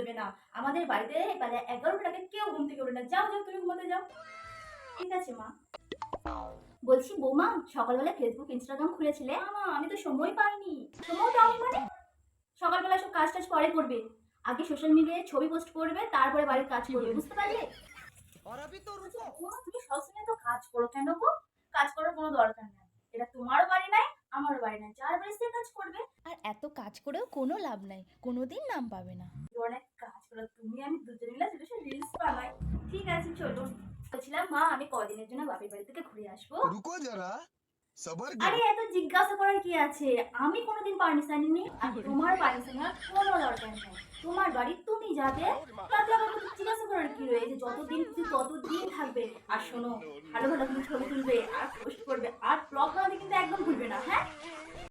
চলবে না। আমাদের বাড়িতে বেলা ১১টার আগে কেউ ঘুম থেকে ওঠে না। যাও, যাও তুমি ঘুমাতে যাও। ঠিক আছে মা। বলছি বৌমা, সকালবেলা ফেসবুক, ইনস্টাগ্রাম খুলেছিলে? মা আমি তো সময় পাইনি। সময় পাওনি মানে? সকালবেলা সব কাজ-টাজ পরে করবে। আগে সোশ্যাল মিডিয়ায় ছবি পোস্ট করবে, তারপরে বাড়ির কাজ করবে। বুঝতে পারলে? और अभी तो আচ্ছা रुको। বৌমা, তুমি সবসময় তো কাজ করো কেন গো? কাজ করার কোনো দরকার নাই। এটা তোমারও বাড়ি নাই, আমারও বাড়ি নাই। যার বাড়ি সে কাজ করবে। আর এত কাজ করেও কোনো লাভ নাই, কোনোদিন নাম পাবে না। অনেক কাজ করো তুমি, আমি দুজনে মিলে শুধু শুধু রিলস বানাই। ঠিক আছে চলো। বলছিলাম মা, আমি কদিনের জন্য বাপের বাড়ি থেকে ঘুরে আসবো। रुको जरा सबर আরে करो। এত জিজ্ঞাসা করার কি আছে? আমি কোনোদিন পারমিশন নিই, আর তোমার পারমিশন নেওয়ার কোনো দরকার নেই। তোমার বাড়ি তুমি যাবে, তাতে আবার কোনো জিজ্ঞাসা করার কি রয়েছে? যতদিন খুশি ততদিন থাকবে। আর শোনো, ভালো ভালো তুমি ছবি তুলবে আর পোস্ট করবে, আর ব্লগ বানাতে কিন্তু একদম ভুলবে না, হ্যাঁ?